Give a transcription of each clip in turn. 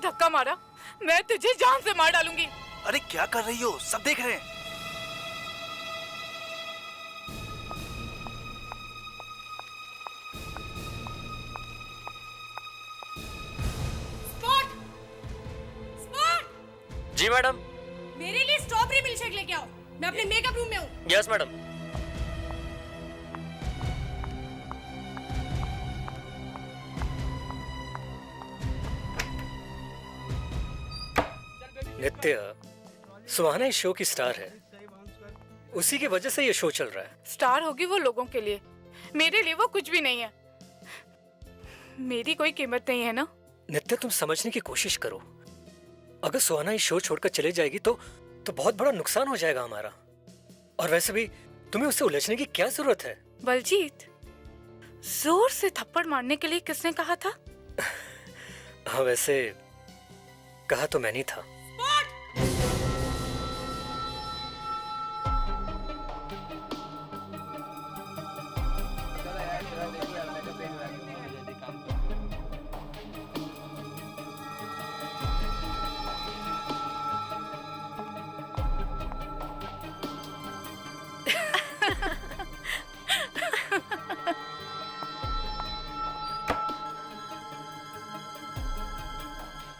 धक्का मारा, मैं तुझे जान से मार डालूंगी। अरे क्या कर रही हो, सब देख रहे हैं। जी मैडम। मेरे लिए स्ट्रॉबेरी मिल्कशेक लेके आओ, मैं अपने मेकअप रूम में हूँ। Yes madam. नित्य, सुहाना इस शो की स्टार है, उसी की वजह से ये शो चल रहा है। स्टार होगी वो लोगों के लिए, मेरे लिए वो कुछ भी नहीं है। मेरी कोई कीमत नहीं है ना। नित्य, तुम समझने की कोशिश करो। अगर सुहाना इस शो छोड़कर चले जाएगी तो बहुत बड़ा नुकसान हो जाएगा हमारा। और वैसे भी तुम्हें उससे उलझने की क्या जरूरत है? बलजीत, जोर से थप्पड़ मारने के लिए किसने कहा था? हाँ, वैसे कहा तो मैंने था।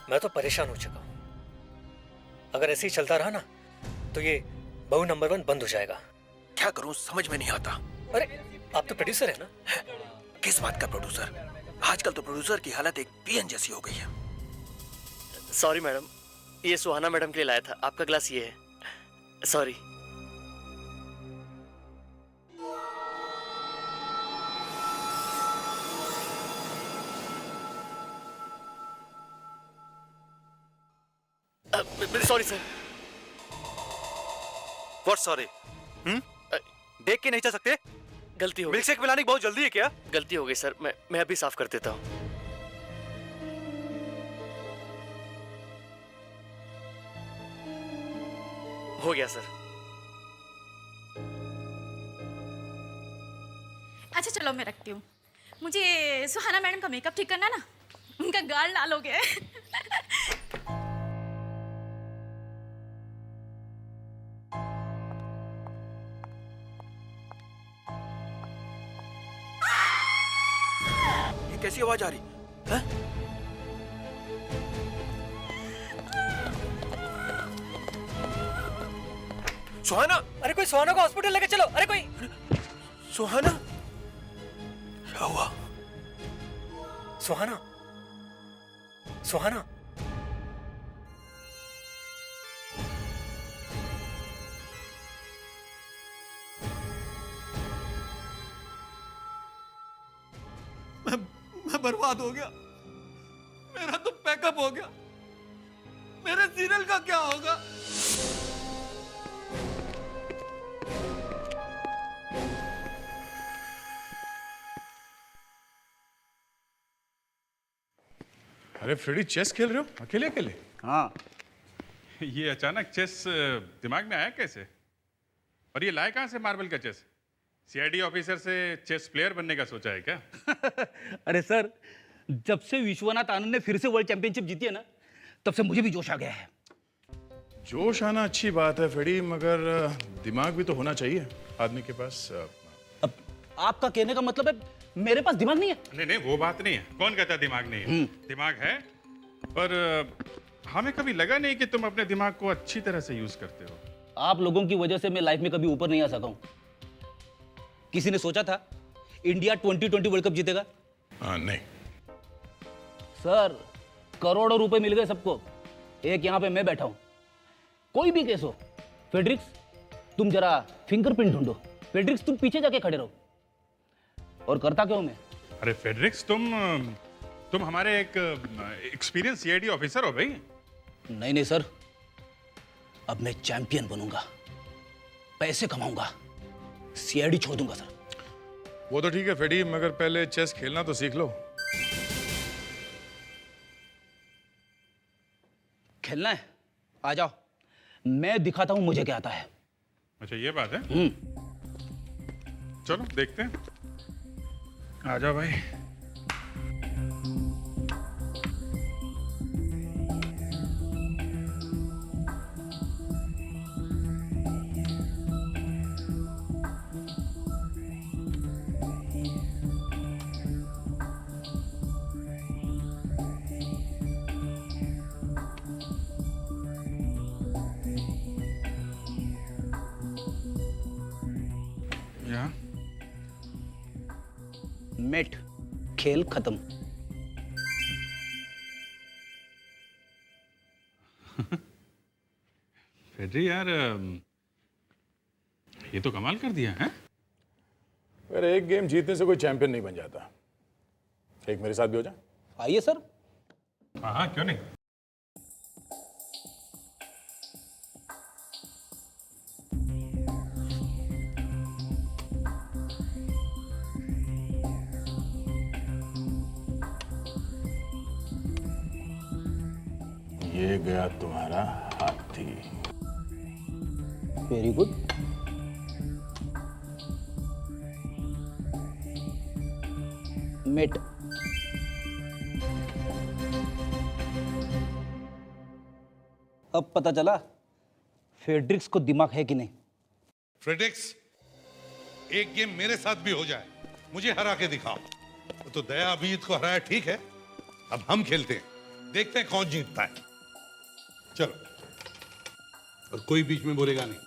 मैं तो परेशान हो चुका हूं। अगर ऐसे ही चलता रहा ना तो ये बहू नंबर 1 बंद हो जाएगा। क्या करूं समझ में नहीं आता। अरे आप तो प्रोड्यूसर है ना? किस बात का प्रोड्यूसर? आजकल तो प्रोड्यूसर की हालत एक पियन जैसी हो गई है। सॉरी मैडम, ये सुहाना मैडम के लिए लाया था। आपका ग्लास ये है। Sorry. Sorry sir. What sorry? देख के नहीं चल सकते? गलती हो गई। मिल्कशेक पिलाने की बहुत जल्दी है क्या? गलती हो गई सर, मैं अभी साफ कर देता हूँ। हो गया सर। अच्छा चलो मैं रखती हूँ। मुझे सुहाना मैडम का मेकअप ठीक करना ना, उनका गाल लाल हो गया है। ये कैसी आवाज आ रही है? सुहाना! अरे कोई सुहाना को हॉस्पिटल लेके चलो। अरे कोई सुहाना! क्या हुआ? सुहाना, सुहाना। मैं बर्बाद हो गया। मेरा तो पैकअप हो गया। मेरे सीरियल का क्या होगा? अरे फ्रेडी, चेस खेल रहे हो अकेले अकेले? हाँ। ये अचानक चेस दिमाग में आया कैसे? और ये लाया कहाँ से मार्बल का चेस? सीआईडी ऑफिसर से चेस प्लेयर बनने का सोचा है क्या? अरे सर, जब से विश्वनाथ आनंद ने फिर से वर्ल्ड चैंपियनशिप जीती है ना, तब से मुझे भी जोश आ गया है। जोश आना अच्छी बात है फ्रेडी, मगर दिमाग भी तो होना चाहिए आदमी के पास। अब आपका कहने का मतलब है मेरे पास दिमाग नहीं है? नहीं नहीं, वो बात नहीं है। कौन कहता है दिमाग नहीं है? दिमाग है, पर हमें कभी लगा नहीं कि तुम अपने दिमाग को अच्छी तरह से यूज करते हो। आप लोगों की वजह से मैं लाइफ में कभी ऊपर नहीं आ सका हूं। किसी ने सोचा था इंडिया 2020 वर्ल्ड कप जीतेगा? नहीं सर, करोड़ों रुपए मिल गए सबको, एक यहां पे मैं बैठा हूं। कोई भी केस हो, फेड्रिक्स तुम जरा फिंगरप्रिंट ढूंढो। फेड्रिक्स तुम पीछे जाके खड़े रहो। और करता क्यों मैं? अरे फेड्रिक्स, तुम हमारे एक एक्सपीरियंस सीआईडी ऑफिसर हो भाई। नहीं नहीं सर, अब मैं चैंपियन बनूंगा, पैसे कमाऊंगा, सीआईडी छोड़ दूंगा सर। वो तो ठीक है फ्रेडी, मगर पहले चेस खेलना तो सीख लो। खेलना है? आ जाओ, मैं दिखाता हूं मुझे क्या आता है। अच्छा ये बात है। चलो देखते हैं। आ जाओ भाई। मेट, खेल खत्म। फेडरी यार, ये तो कमाल कर दिया है। अगर एक गेम जीतने से कोई चैंपियन नहीं बन जाता, एक मेरे साथ भी हो जा। आइए सर। हाँ हाँ, क्यों नहीं। ये गया तुम्हारा हाथी। Very good. मेट। अब पता चला फेड्रिक्स को दिमाग है कि नहीं। फ्रेडिक्स, एक गेम मेरे साथ भी हो जाए, मुझे हरा के दिखाओ। वो तो दया अभिजीत को हराया, ठीक है, अब हम खेलते हैं, देखते हैं कौन जीतता है। चलो, और कोई बीच में बोलेगा नहीं।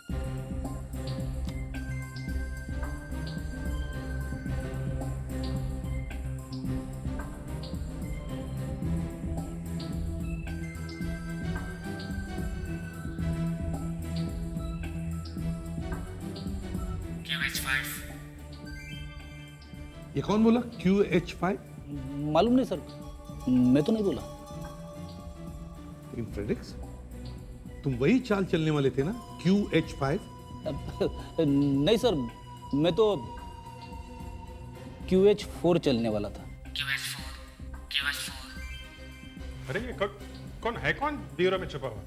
ये कौन बोला QH5? मालूम नहीं सर, मैं तो नहीं बोला। लेकिन फ्रेडिक्स, तुम वही चाल चलने वाले थे ना, QH5? नहीं सर, मैं तो QH4 चलने वाला था। अरे ये कौन है, कौन ब्यूरो में छुपा हुआ?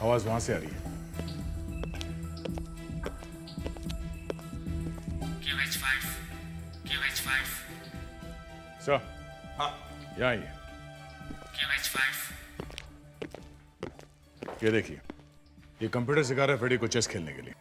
आवाज वहां से आ रही है। सर, हाँ, यहाँ आइए। ये देखिए, ये कंप्यूटर सिखा रहा है फ्रेडी को चेस खेलने के लिए।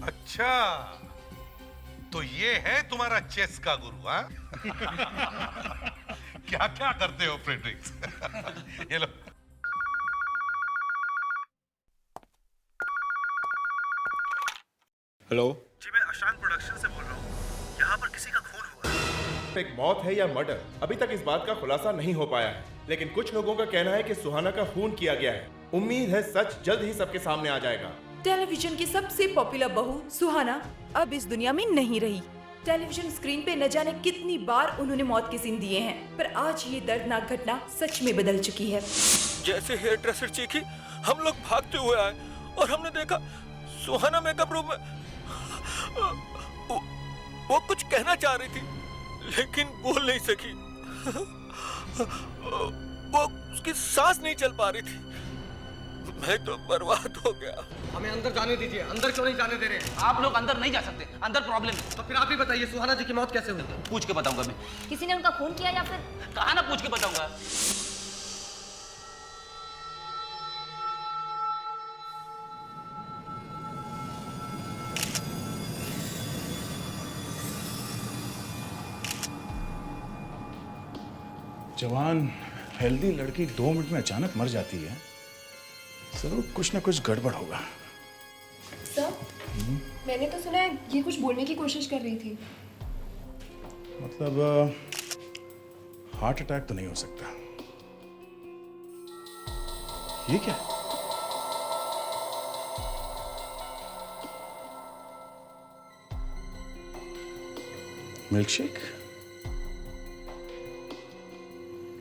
अच्छा, तो ये है तुम्हारा चेस का गुरु, हाँ? क्या क्या करते हो फ्रेडरिक्स? ये लो। हेलो जी, मैं अशांक प्रोडक्शन से बोल रहा हूँ। यहाँ पर किसी का खून हुआ है। एक मौत है या मर्डर, अभी तक इस बात का खुलासा नहीं हो पाया है, लेकिन कुछ लोगों का कहना है कि सुहाना का खून किया गया है। उम्मीद है सच जल्द ही सबके सामने आ जाएगा। टेलीविजन की सबसे पॉपुलर बहू सुहाना अब इस दुनिया में नहीं रही। टेलीविजन स्क्रीन पे न जाने कितनी बार उन्होंने मौत के सीन दिए हैं, पर आज ये दर्दनाक घटना सच में बदल चुकी है। जैसे हेयर ड्रेसर चीखी, हम लोग भागते हुए आए और हमने देखा सुहाना मेकअप रूम में वो कुछ कहना चाह रही थी, लेकिन बोल नहीं सकी। वो उसकी सांस नहीं चल पा रही थी। मैं तो बर्बाद हो गया। हमें अंदर जाने दीजिए। अंदर क्यों नहीं जाने दे रहे? आप लोग अंदर नहीं जा सकते, अंदर प्रॉब्लम है। तो फिर आप ही बताइए, सुहाना जी की मौत कैसे हुई? पूछ के बताऊंगा मैं। किसी ने उनका खून किया या फिर? कहा ना, पूछ के बताऊंगा। जवान हेल्दी लड़की 2 मिनट में अचानक मर जाती है, जरूर कुछ ना कुछ गड़बड़ होगा। सर, मैंने तो सुना है ये कुछ बोलने की कोशिश कर रही थी। मतलब हार्ट अटैक तो नहीं हो सकता। ये क्या? मिल्कशेक?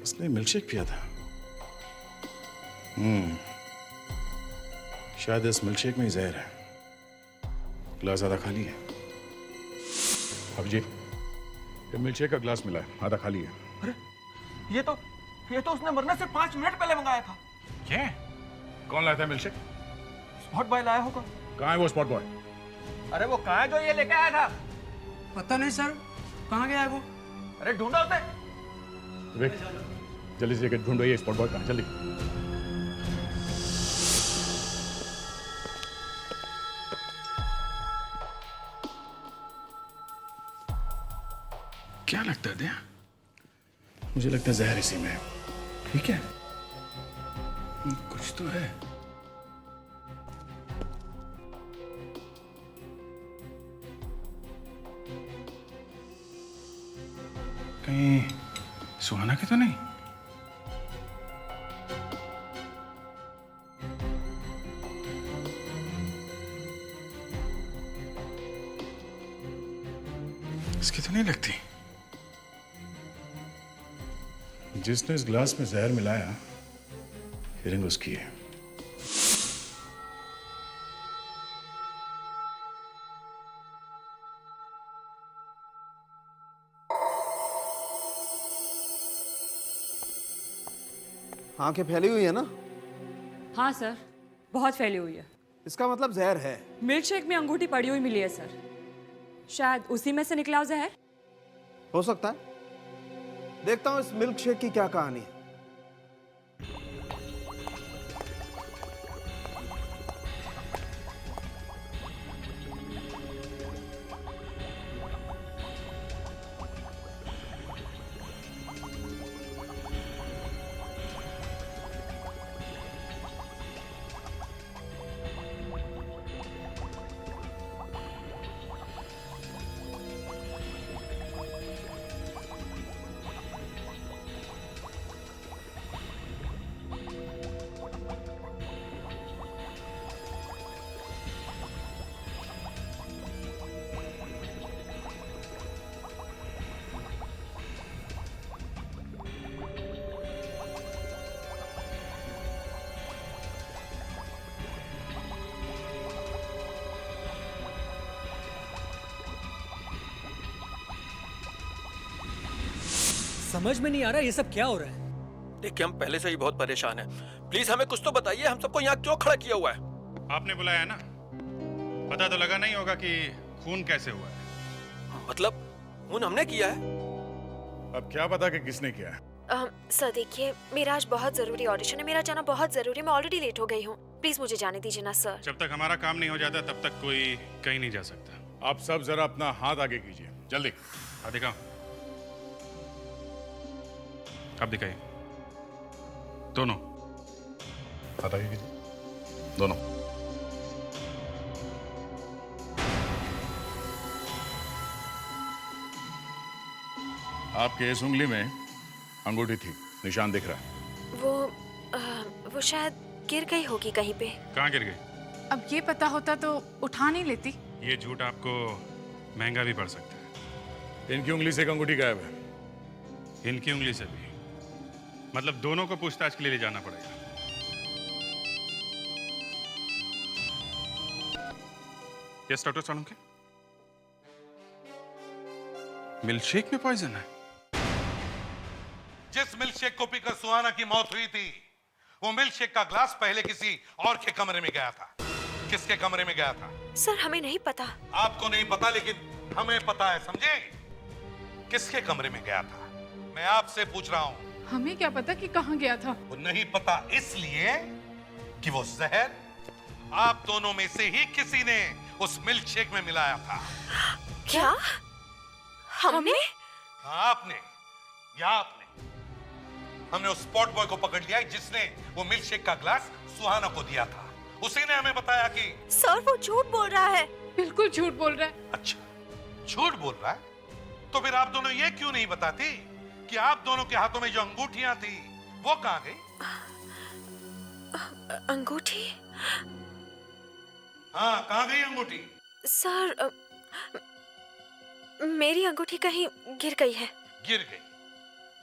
उसने मिल्कशेक पिया था। शायद इस मिल्कशेक में ही जहर है। ग्लास आधा खाली है। अब जी, ये मिल्कशेक का ग्लास मिला है, आधा खाली है। अरे ये तो उसने मरने से 5 मिनट पहले मंगाया था। क्या? कौन लाया था मिल्कशेक? स्पॉट बॉय लाया होगा। कहाँ है वो स्पॉट बॉय? अरे वो कहाँ है जो ये लेके आया था? पता नहीं सर, कहाँ गया है वो? अरे ढूंढा उसे। विवेक, जल्दी से जाकर ढूंढो ये स्पॉट बॉय कहाँ है, जल्दी। दर्द है? मुझे लगता है जहर इसी में है। ठीक है, कुछ तो है। कहीं सुहाना की तो नहीं? इसकी तो नहीं लगती। जिसने इस ग्लास में जहर मिलाया, फीलिंग उसकी है। आंखें फैली हुई है ना? हाँ सर, बहुत फैली हुई है। इसका मतलब जहर है। मिल्क शेक में अंगूठी पड़ी हुई मिली है सर। शायद उसी में से निकला हो जहर। हो सकता है। देखता हूं इस मिल्क शेक की क्या कहानी है। समझ में नहीं आ रहा ये सब क्या हो रहा है। देखिए, हम पहले से ही बहुत परेशान हैं। प्लीज हमें कुछ तो बताइए, हम सबको यहाँ क्यों खड़ा किया हुआ है? आपने बुलाया ना, पता तो लगा नहीं होगा कि खून कैसे हुआ है। मतलब खून हमने किया है? अब क्या पता कि किसने किया है। सर देखिए, मेरा आज बहुत जरूरी ऑडिशन है, मेरा जाना बहुत जरूरी है। मैं ऑलरेडी लेट हो गई हूँ, प्लीज मुझे जाने दीजिए ना सर। जब तक हमारा काम नहीं हो जाता तब तक कोई कहीं नहीं जा सकता। आप सब जरा अपना हाथ आगे कीजिए, जल्दी। हाँ दिखाओ, अब दिखाइए। दोनों हाथ आगे कीजिए, दोनों। आपके इस उंगली में अंगूठी थी, निशान दिख रहा है। वो शायद गिर गई होगी कहीं पे। कहाँ गिर गई? अब ये पता होता तो उठा नहीं लेती। ये झूठ आपको महंगा भी पड़ सकता है। इनकी उंगली से एक अंगूठी गायब है। इनकी उंगली से भी? मतलब दोनों को पूछताछ के लिए ले जाना पड़ेगा। यस डॉक्टर सालुंके, मिल्कशेक में पॉइजन है। जिस मिल्कशेक को पीकर सुहाना की मौत हुई थी, वो मिल्कशेक का ग्लास पहले किसी और के कमरे में गया था। किसके कमरे में गया था? सर हमें नहीं पता। आपको नहीं पता, लेकिन हमें पता है, समझे? किसके कमरे में गया था? मैं आपसे पूछ रहा हूं। हमें क्या पता कि कहाँ गया था? वो नहीं पता इसलिए कि वो जहर आप दोनों में से ही किसी ने उस मिल्कशेक में मिलाया था। क्या? हमने? हाँ, आपने या आपने। हमने उस स्पॉट बॉय को पकड़ लिया जिसने वो मिल्कशेक का ग्लास सुहाना को दिया था। उसी ने हमें बताया कि सर वो झूठ बोल रहा है। बिल्कुल झूठ बोल रहा है। अच्छा, झूठ बोल रहा है? तो फिर आप दोनों ये क्यों नहीं बताती कि आप दोनों के हाथों में जो अंगूठियां थी वो कहां गई? अंगूठी? हाँ, कहां गई अंगूठी? सर मेरी अंगूठी कहीं गिर गई है। गिर गई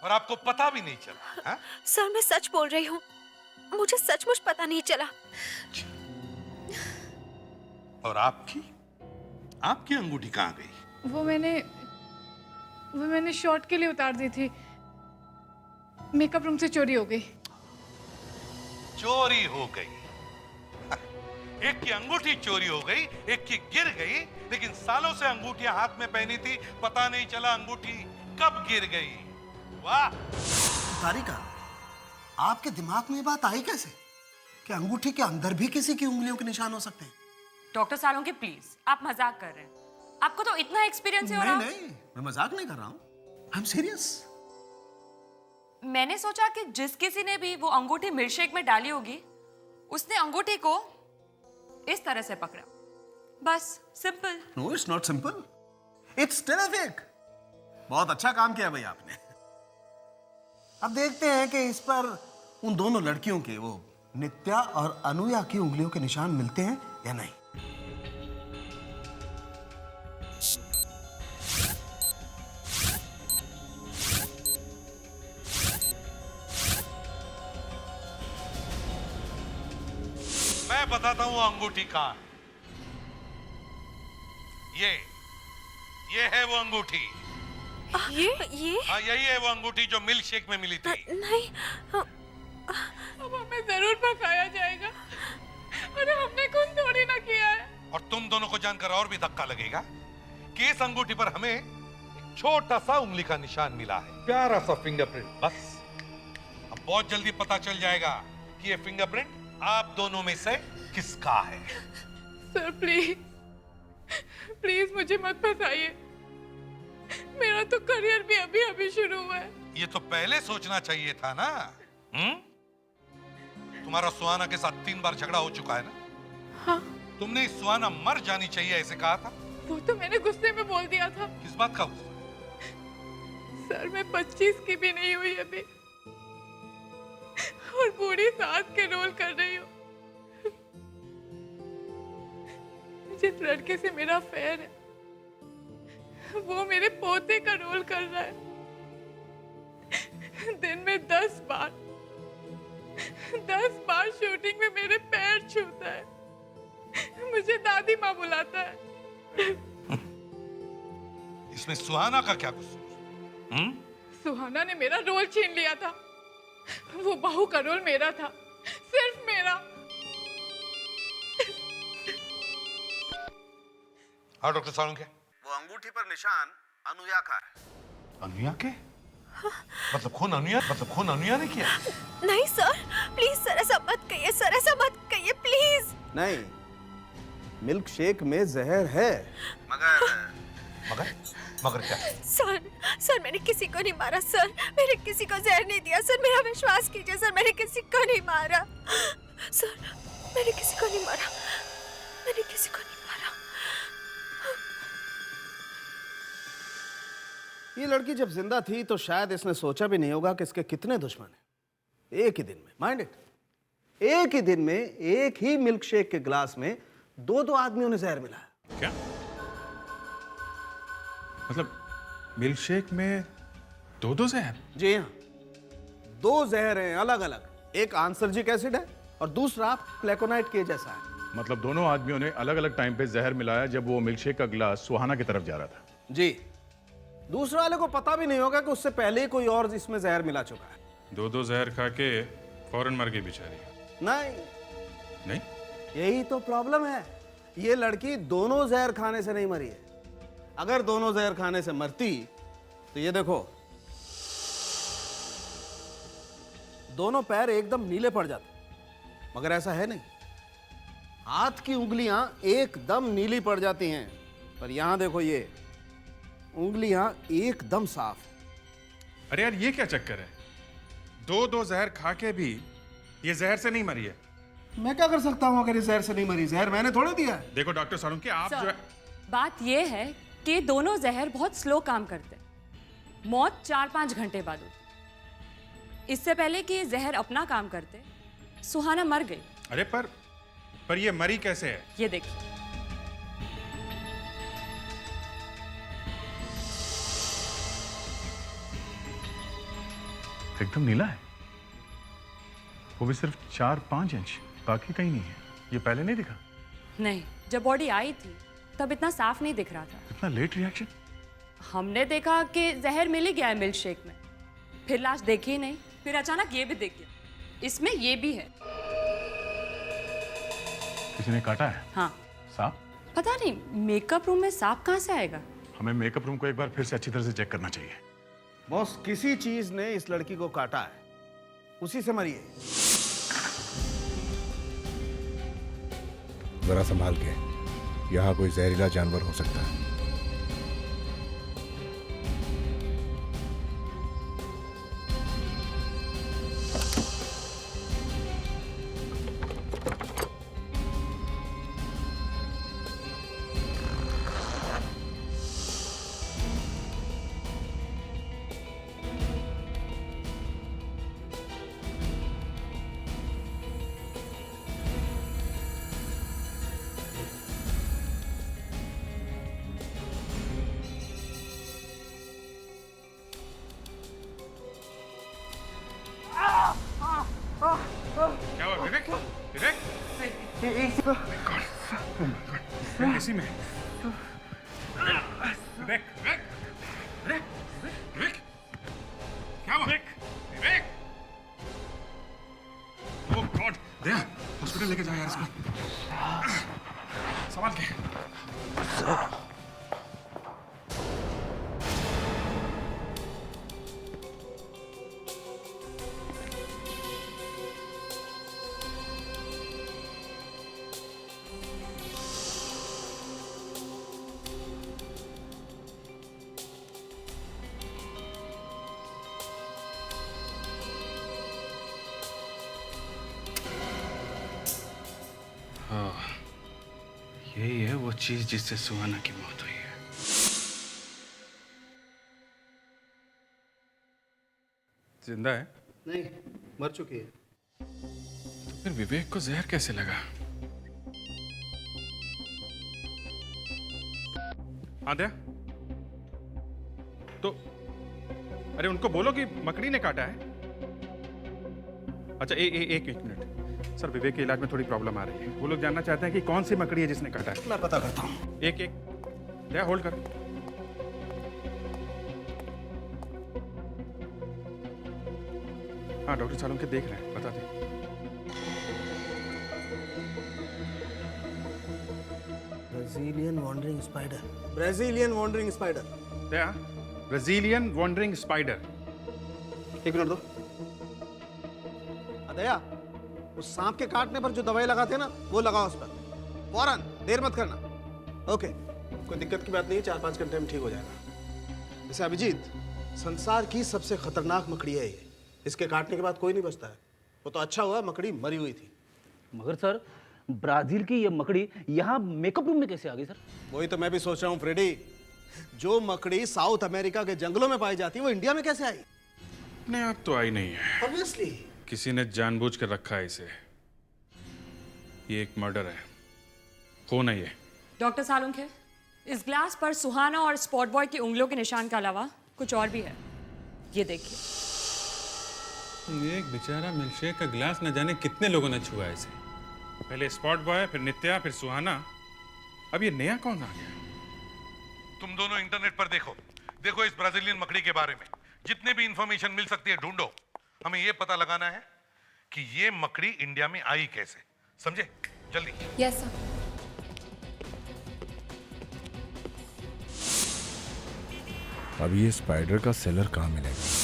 और आपको पता भी नहीं चला? हा? सर मैं सच बोल रही हूँ, मुझे सचमुच पता नहीं चला। और आपकी अंगूठी कहां गई? वो मैंने शॉट के लिए उतार दी थी, मेकअप रूम से चोरी हो गई। चोरी हो गई? एक की अंगूठी चोरी हो गई, एक की गिर गई, लेकिन सालों से अंगूठियां हाथ में पहनी थी, पता नहीं चला अंगूठी कब गिर गई। वाह! तारिका, आपके दिमाग में ये बात आई कैसे कि अंगूठी के अंदर भी किसी की उंगलियों के निशान हो सकते हैं? डॉक्टर सालुंके प्लीज, आप मजाक कर रहे हैं। आपको तो इतना एक्सपीरियंस है। और नहीं, मैं मजाक नहीं कर रहा हूँ। I am serious. मैंने सोचा कि जिस किसी ने भी वो अंगूठी मिल्कशेक में डाली होगी उसने अंगूठी को इस तरह से पकड़ा, बस simple. No it's not simple, it's terrific. बहुत अच्छा काम किया भाई आपने। अब देखते हैं कि इस पर उन दोनों लड़कियों के, वो नित्या और अनुया की उंगलियों के निशान मिलते हैं या नहीं। मैं बताता हूं अंगूठी कहां है। ये है वो अंगूठी। ये हाँ, यही है वो अंगूठी जो मिल्क शेक में मिली थी। नहीं, अब हमें जरूर फंसाया जाएगा। अरे हमने खून थोड़ी ना किया है। और तुम दोनों को जानकर और भी धक्का लगेगा कि इस अंगूठी पर हमें एक छोटा सा उंगली का निशान मिला है, प्यारा सा फिंगरप्रिंट। बस अब बहुत जल्दी पता चल जाएगा कि ये फिंगरप्रिंट आप दोनों में से किसका है। सर प्लीज प्लीज मुझे मत फंसाइए। मेरा तो करियर भी अभी अभी शुरू हुआ है। ये तो पहले सोचना चाहिए था ना। तुम्हारा सुहाना के साथ 3 बार झगड़ा हो चुका है ना। हाँ। तुमने सुहाना मर जानी चाहिए ऐसे कहा था। वो तो मैंने गुस्से में बोल दिया था। किस बात का गुस्सा? सर मैं 25 की भी नहीं हुई अभी और बूढ़ी सास के रोल कर रही हूँ। जिस लड़के से मेरा अफेयर है वो मेरे पोते का रोल कर रहा है। दिन में 10 बार शूटिंग में मेरे पैर छूता है, मुझे दादी माँ बुलाता है। इसमें सुहाना का क्या कसूर? सुहाना ने मेरा रोल छीन लिया था। वो बहू का रोल मेरा था, सिर्फ मेरा। हाँ डॉक्टर सालुंखे, वो अंगूठी पर निशान अनुया का है। अनुया के? मतलब खून अनुया ने किया? नहीं सर, प्लीज सर ऐसा मत कहिए, सर ऐसा मत कहिए प्लीज। नहीं, मिल्क शेक में जहर है। मगर क्या? सर मैंने किसी को नहीं मारा सर, मैंने किसी को जहर नहीं दिया सर, मेरा विश्वास कीजिए सर, मैंने किसी को नहीं मारा सर, मैंने किसी को नहीं मारा, मैंने किसी को नहीं मारा। ये लड़की जब जिंदा थी तो शायद इसने सोचा भी नहीं होगा कि इसके कितने दुश्मन हैं। एक ही दिन में, माइंड इट, एक ही दिन में एक ही मिल्क शेक के गिलास में 2 आदमियों ने जहर मिलाया। क्या मतलब मिल्क शेक में 2 जहर? जी हाँ, 2 जहर हैं अलग अलग। एक आंसर्जिक एसिड है और दूसरा प्लेकोनाइट के जैसा है। मतलब दोनों आदमियों ने अलग अलग टाइम पे जहर मिलाया जब वो मिल्क शेक का गिलास सुहाना की तरफ जा रहा था। जी, दूसरे वाले को पता भी नहीं होगा कि उससे पहले ही कोई और इसमें जहर मिला चुका है। 2 जहर खा के फौरन मर गई बेचारी। नहीं, यही तो प्रॉब्लम है। ये लड़की दोनों जहर खाने से नहीं मरी है। अगर दोनों जहर खाने से मरती तो ये देखो, दोनों पैर एकदम नीले पड़ जाते, मगर ऐसा है नहीं। हाथ की उंगलियां एकदम नीली पड़ जाती हैं, पर यहां देखो ये उंगलियां एकदम साफ। अरे यार ये क्या चक्कर है? 2 जहर खा के भी ये जहर से नहीं मरी है। मैं क्या कर सकता हूं अगर इस जहर से नहीं मरी? जहर मैंने थोड़े दिया है। देखो डॉक्टर सालुंखे, आप जो है, बात यह है कि दोनों जहर बहुत स्लो काम करते हैं। मौत 4-5 घंटे बाद होती। इससे पहले कि ये जहर अपना काम करते सुहाना मर गई। अरे पर ये मरी कैसे है? ये देखिए, एकदम नीला है, वो भी सिर्फ 4-5 इंच, बाकी कहीं नहीं है। ये पहले नहीं दिखा? नहीं, जब बॉडी आई थी तब इतना साफ नहीं दिख रहा था। इतना लेट रिएक्शन? हमने देखा कि जहर मिल ही गया है मिल्क शेक में, फिर लाश देखी ही नहीं, फिर अचानक ये भी दिख गया। इसमें ये भी है। किसी ने काटा है? हाँ। सांप? पता नहीं, मेकअप रूम में सांप कहाँ से आएगा? हमें मेकअप रूम को एक बार फिर से अच्छी तरह से चेक करना चाहिए। बॉस, किसी चीज ने इस लड़की को काटा है, उसी से मरी है। जरा संभाल के, यहाँ कोई जहरीला जानवर हो सकता है। इसी में विवेक विवेक अरे विवेक क्या हुआ विवेक विवेक ओह गॉड दया हॉस्पिटल लेके जाओ यार इसको संभाल के यही है वो चीज जिससे सुहाना की मौत हुई है। जिंदा है? नहीं, मर चुकी है। तो फिर विवेक को जहर कैसे लगा? हाँ दया? तो अरे उनको बोलो कि मकड़ी ने काटा है। अच्छा एक मिनट सर, विवेक के इलाज में थोड़ी प्रॉब्लम आ रही है। वो लोग जानना चाहते हैं कि कौन सी मकड़ी है जिसने काटा है। मैं पता करता हूँ। एक दया होल्ड कर। हाँ डॉक्टर सालों के देख रहे हैं, बता दें। Brazilian wandering spider. Brazilian wandering spider. Daya, Brazilian wandering spider. एक मिनट दो। दया, उस सांप के काटने पर जो दवाई लगाते हैं ना, वो लगाओ उस पर फौरन, देर मत करना। ओके, कोई दिक्कत की बात नहीं है, 4-5 घंटे में ठीक हो जाएगा। जैसे अभिजीत, संसार की सबसे खतरनाक मकड़ी है ये। इसके काटने के बाद कोई नहीं बचता है। वो तो अच्छा हुआ मकड़ी मरी हुई थी। मगर सर, ब्राजील की ये मकड़ी यहाँ मेकअप रूम में कैसे आ गई सर? वही तो मैं भी सोच रहा हूँ फ्रेडी। जो मकड़ी साउथ अमेरिका के जंगलों में पाई जाती है, वो इंडिया में कैसे आई? अपने आप तो आई नहीं है। ऑब्वियसली किसी ने जानबूझ कर रखा है इसे। ये एक मर्डर है, खून है ये। डॉक्टर सालुंखे, इस ग्लास पर सुहाना और स्पॉट बॉय की उंगलियों के निशान के अलावा कुछ और भी है। ये देखिए। एक बेचारा मिल्कशेक का गिलास न जाने कितने लोगों ने छुआ इसे। पहले स्पॉट बॉय, फिर नित्या, फिर सुहाना, अब ये नया कौन आ गया? तुम दोनों इंटरनेट पर देखो इस ब्राजीलियन मकड़ी के बारे में जितने भी इंफॉर्मेशन मिल सकती है ढूंढो। हमें ये पता लगाना है कि ये मकड़ी इंडिया में आई कैसे। समझे? जल्दी। Yes sir. अब ये स्पाइडर का सेलर कहाँ मिलेगा?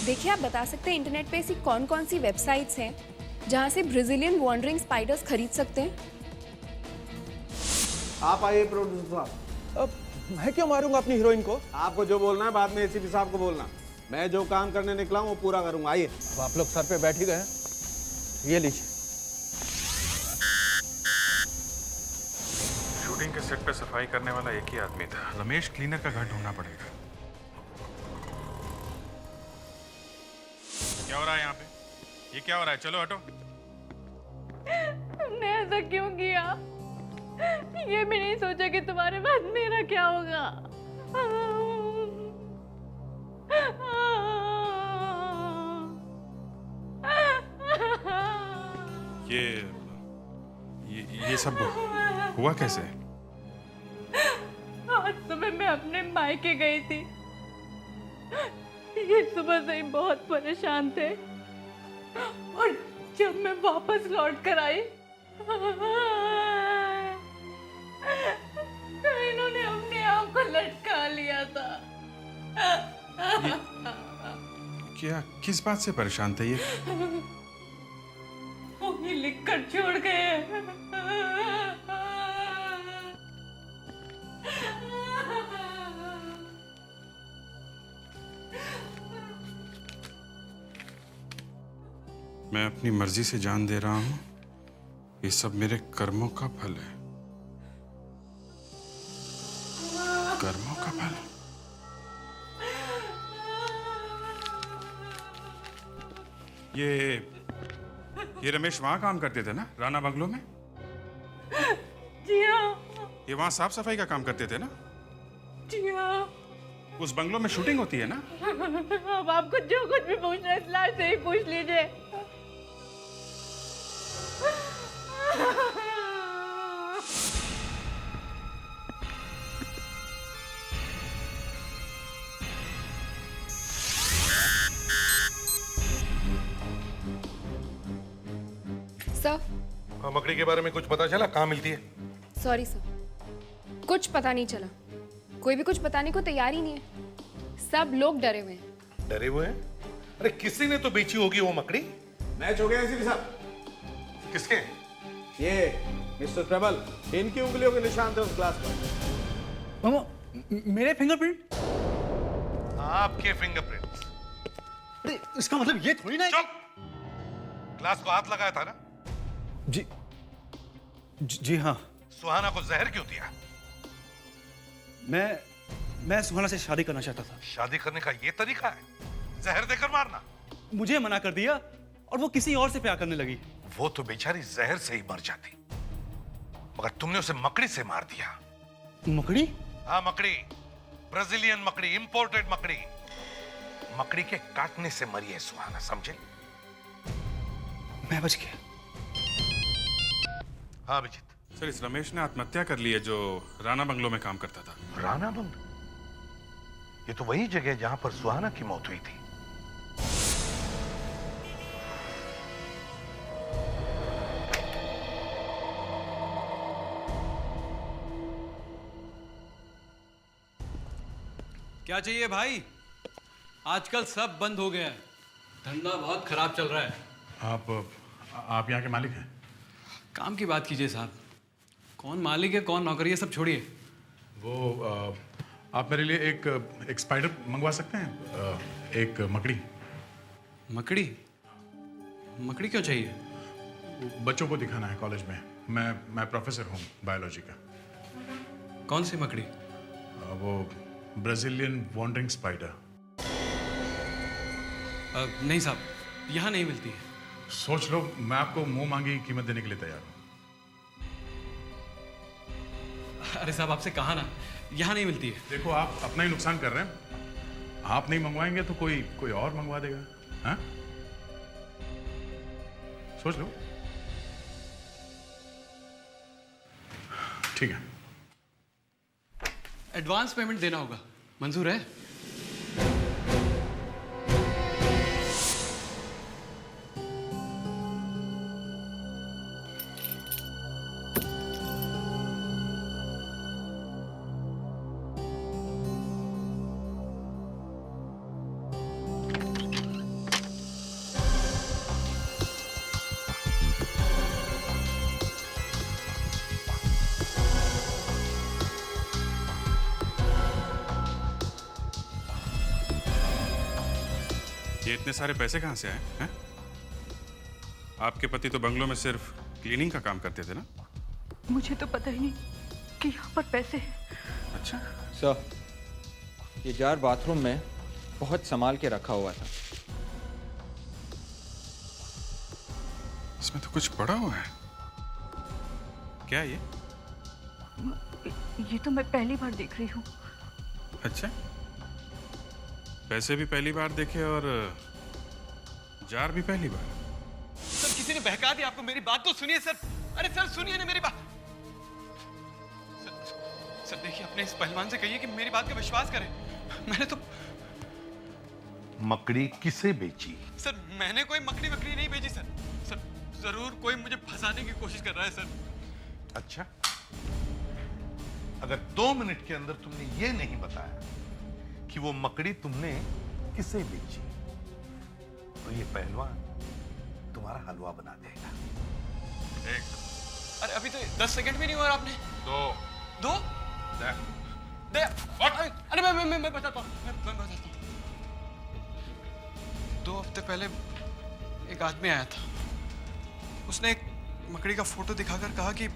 देखिए, आप बता सकते हैं इंटरनेट पे ऐसी कौन कौन सी वेबसाइट्स हैं जहां से ब्राजीलियन वॉन्डरिंग स्पाइडर्स खरीद सकते हैं? आप आइए प्रोड्यूसर साहब। मैं क्यों मारूंगा अपनी हीरोइन को? आपको जो बोलना है बाद में एसीपी साहब को बोलना। मैं जो काम करने निकला हूँ वो पूरा करूंगा। आइए। अब आप लोग सर पे बैठ ही गए, ये लीजिए। शूटिंग के सेट पे सफाई करने वाला एक ही आदमी था। रमेश क्लीनर का घर ढूंढना पड़ेगा। क्या हो रहा है यहाँ पे? ये क्या हो रहा है? चलो हटो। तुमने ऐसा क्यों किया? ये भी नहीं सोचा कि तुम्हारे बाद मेरा क्या होगा। ये सब हुआ कैसे? आज सुबह मैं अपने मायके गई थी। ये सुबह से ही बहुत परेशान थे और जब मैं वापस लौट कर आई तो इन्होंने अपने आप को लटका लिया था। क्या किस बात से परेशान थे ये? वो ही लिख कर छोड़ गए। मैं अपनी मर्जी से जान दे रहा हूं। ये सब मेरे कर्मों का फल है। कर्मों का फल। ये रमेश वहां काम करते थे ना, राणा बंगलो में? जी हाँ। ये वहां साफ सफाई का काम करते थे ना? जी हाँ। उस बंगलो में शूटिंग होती है ना? अब आपको जो कुछ भी पूछना है इस लाश से ही पूछ लीजिए। सर, मकड़ी के बारे में कुछ पता चला? कहाँ मिलती है? सॉरी सर, कुछ पता नहीं चला। कोई भी कुछ बताने को तैयार ही नहीं है। सब लोग डरे हुए हैं। डरे हुए हैं? अरे किसी ने तो बेची होगी वो मकड़ी। मैच हो गया एसीपी साहब। किसके? ये मिस्टर प्रबल, इनकी उंगलियों के निशान थे उस ग्लास पर। मेरे फिंगरप्रिंट? आपके फिंगरप्रिंट्स। अरे इसका मतलब ये थोड़ी ना। चुप! ग्लास को हाथ लगाया था ना? जी हाँ। सुहाना को जहर क्यों दिया? मैं सुहाना से शादी करना चाहता था। शादी करने का ये तरीका है? जहर देकर मारना? मुझे मना कर दिया और वो किसी और से प्यार करने लगी। वो तो बेचारी जहर से ही मर जाती, मगर तुमने उसे मकड़ी से मार दिया। मकड़ी? हाँ मकड़ी, ब्राजीलियन मकड़ी, इंपोर्टेड मकड़ी। मकड़ी के काटने से मरी है सुहाना, समझे? मैं बच गया। हाँ अभिजीत। सर, इस रमेश ने आत्महत्या कर ली है जो राणा बंगलो में काम करता था। राणा बंगलो? ये तो वही जगह जहां पर सुहाना की मौत हुई थी। क्या चाहिए भाई? आजकल सब बंद हो गया है, धंधा बहुत खराब चल रहा है। आप यहाँ के मालिक हैं? काम की बात कीजिए साहब। कौन मालिक है कौन नौकरी है सब छोड़िए। वो आप मेरे लिए एक स्पाइडर मंगवा सकते हैं? एक मकड़ी। मकड़ी? मकड़ी क्यों चाहिए? बच्चों को दिखाना है कॉलेज में। मैं प्रोफेसर हूँ बायोलॉजी का। कौन सी मकड़ी? वो ब्राजीलियन वॉन्डरिंग स्पाइडर। नहीं साहब, यहाँ नहीं मिलती है। सोच लो, मैं आपको मुंह मांगी कीमत देने के लिए तैयार हूँ। अरे साहब आपसे कहा ना, यहाँ नहीं मिलती है। देखो, आप अपना ही नुकसान कर रहे हैं। आप नहीं मंगवाएंगे तो कोई और मंगवा देगा। हाँ? सोच लो। ठीक है। एडवांस पेमेंट देना होगा, मंजूर है? ये इतने सारे पैसे कहाँ से आए हैं? आपके पति तो बंगलों में सिर्फ क्लीनिंग का काम करते थे ना? मुझे तो पता ही नहीं कि यहाँ पर पैसे हैं। अच्छा। सर, ये जार बाथरूम में बहुत संभाल के रखा हुआ था। इसमें तो कुछ पड़ा हुआ है। क्या ये? ये तो मैं पहली बार देख रही हूँ। अच्छा, पैसे भी पहली बार देखे और जार भी पहली बार। सर किसी ने बहका दिया आपको, मेरी बात तो सुनिए सर। अरे सर सुनिए ना मेरी बात। सर देखिए, अपने इस पहलवान से कहिए कि मेरी बात का विश्वास करें। मैंने तो मकड़ी किसे बेची? सर मैंने कोई मकड़ी वकड़ी नहीं बेची सर। सर जरूर कोई मुझे फंसाने की कोशिश कर रहा है सर। अच्छा, अगर 2 मिनट के अंदर तुमने ये नहीं बताया कि वो मकड़ी तुमने किसे बेची, तो ये पहलवान तुम्हारा हलवा बना देगा। एक। अरे अभी तो 10 सेकंड भी नहीं हुआ आपने। 2 दे। अरे मैं बताता हूँ, मैं बताता हूँ। 2 हफ्ते पहले एक आदमी आया था। उसने एक मकड़ी का फोटो दिखाकर कहा कि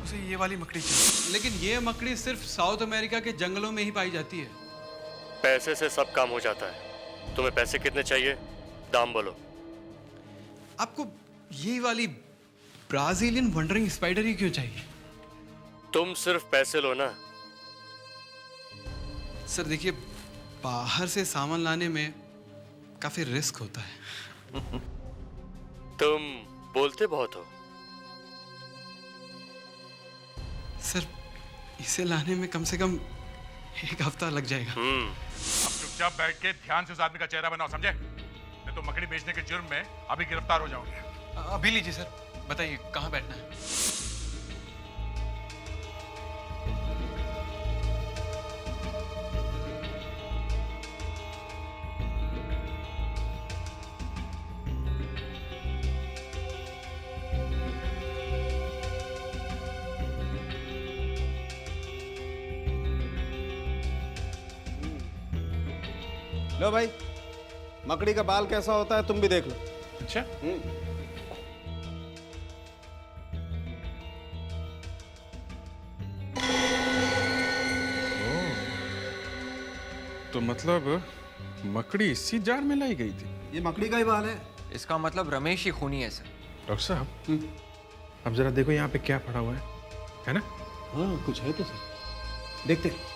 उसे ये वाली मकड़ी चाहिए, लेकिन ये मकड़ी सिर्फ साउथ अमेरिका के जंगलों में ही पाई जाती है। पैसे से सब काम हो जाता है। तुम्हें पैसे कितने चाहिए, दाम बोलो। आपको ये वाली ब्राजीलियन वंडरिंग स्पाइडर ही क्यों चाहिए? तुम सिर्फ पैसे लो ना। सर देखिए, बाहर से सामान लाने में काफी रिस्क होता है। तुम बोलते बहुत हो, सर इसे लाने में कम से कम 1 हफ्ता लग जाएगा। अब चुपचाप बैठ के ध्यान से उस आदमी का चेहरा बनाओ, समझे? नहीं तो मकड़ी बेचने के जुर्म में अभी गिरफ्तार हो जाओगे। अभी लीजिए सर, बताइए कहाँ बैठना है? लो भाई, मकड़ी का बाल कैसा होता है तुम भी देख लो। अच्छा। तो मतलब मकड़ी इसी जार में लाई गई थी? ये मकड़ी का ही बाल है। इसका मतलब रमेश ही खूनी है सर। डॉक्टर साहब, अब जरा देखो यहाँ पे क्या पड़ा हुआ है ना? हाँ कुछ है तो सर, देखते हैं।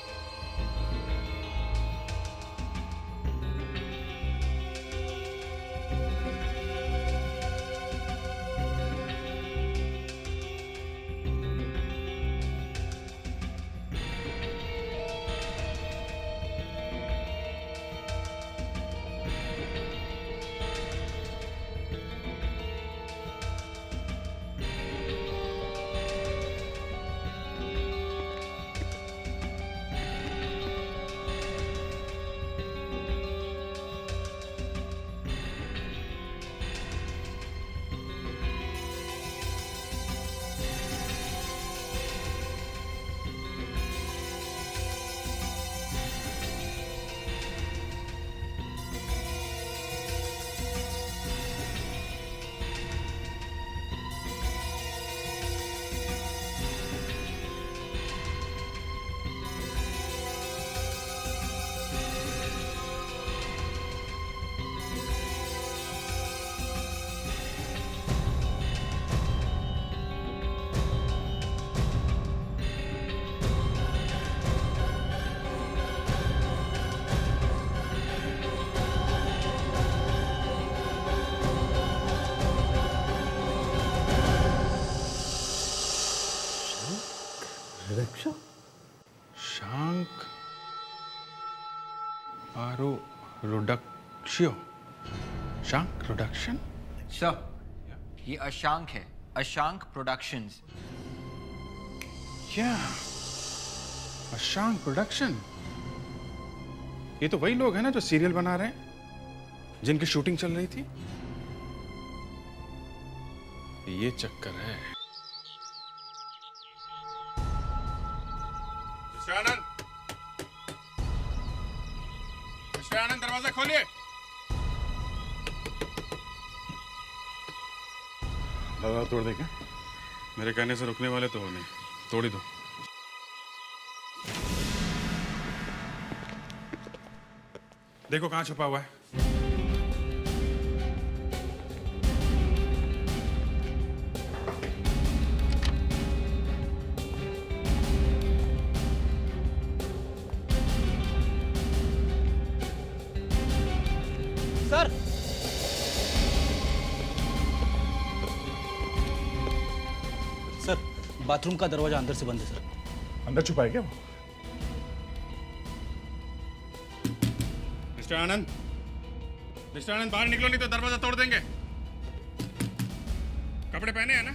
शांक आरो रोडक्शियो, शांक प्रोडक्शन। सर, ये अशांक है, अशांक प्रोडक्शंस। क्या? अशांक प्रोडक्शन? ये तो वही लोग हैं ना जो सीरियल बना रहे हैं, जिनकी शूटिंग चल रही थी। ये चक्कर है। मिस्टर आनंद, मिस्टर आनंद, दरवाजा खोलिए। दरवाजा तोड़ देगा? मेरे कहने से रुकने वाले तो हो नहीं, तोड़ ही दो। देखो कहाँ छुपा हुआ है। सर, सर बाथरूम का दरवाजा अंदर से बंद है सर। अंदर छुपा है क्या वो? मिस्टर आनंद, मिस्टर आनंद बाहर निकलो नहीं तो दरवाजा तोड़ देंगे। कपड़े पहने हैं ना?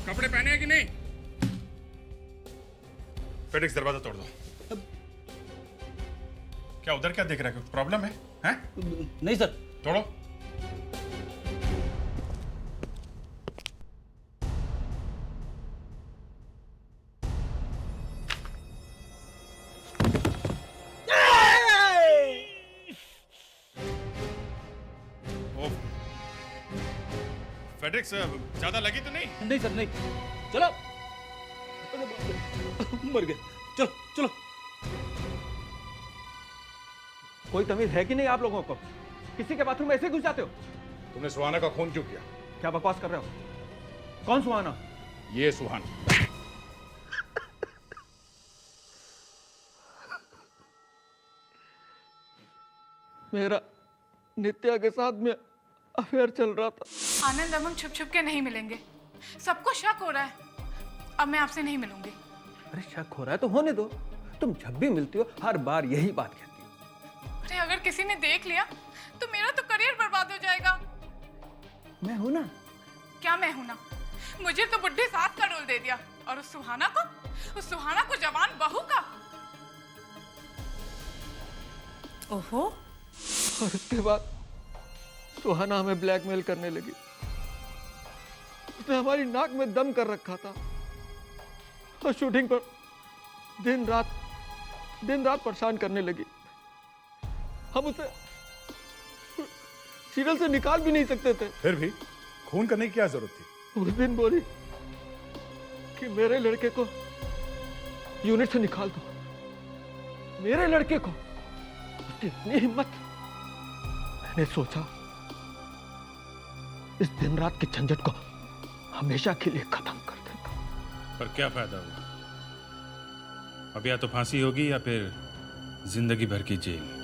कपड़े पहने हैं कि नहीं? फेडिक्स दरवाजा तोड़ दो। क्या उधर क्या देख रहा है? कुछ प्रॉब्लम है? हैं? नहीं सर। तोड़ो। फेड्रिक्स ज्यादा लगी तो नहीं? नहीं सर, नहीं। चलो। मर गए। चलो चलो। कोई तमीज है कि नहीं आप लोगों को? किसी के बाथरूम में ऐसे घुस जाते हो? तुमने सुहाना का खून क्यों किया? क्या बकवास कर रहे हो? कौन सुहाना? ये सुहाना। मेरा नित्या के साथ में अफेयर चल रहा था। आनंद, अब हम छुप छुप के नहीं मिलेंगे। सबको शक हो रहा है। अब मैं आपसे नहीं मिलूंगी। अरे शक हो रहा है तो होने दो। तुम जब भी मिलती हो हर बार यही बात कहती हो। अरे अगर किसी ने देख लिया तो मेरा तो करियर बर्बाद हो जाएगा। मैं हूं ना। क्या मैं हूं ना? मुझे तो बुढ़ी सास का रोल दे दिया और उस सुहाना को जवान बहू का। ओहो। और उसके बाद सुहाना हमें ब्लैकमेल करने लगी। उसने हमारी नाक में दम कर रखा था और शूटिंग पर दिन रात परेशान करने लगी। हम उसे सीरियल से निकाल भी नहीं सकते थे। फिर भी खून करने की क्या जरूरत थी? उस दिन बोली कि मेरे लड़के को यूनिट से निकाल दो। मेरे लड़के को। उसकी इतनी हिम्मत। मैंने सोचा इस दिन रात की झंझट को हमेशा के लिए खत्म कर देगा। पर क्या फायदा हुआ? अब या तो फांसी होगी या फिर जिंदगी भर की जेल।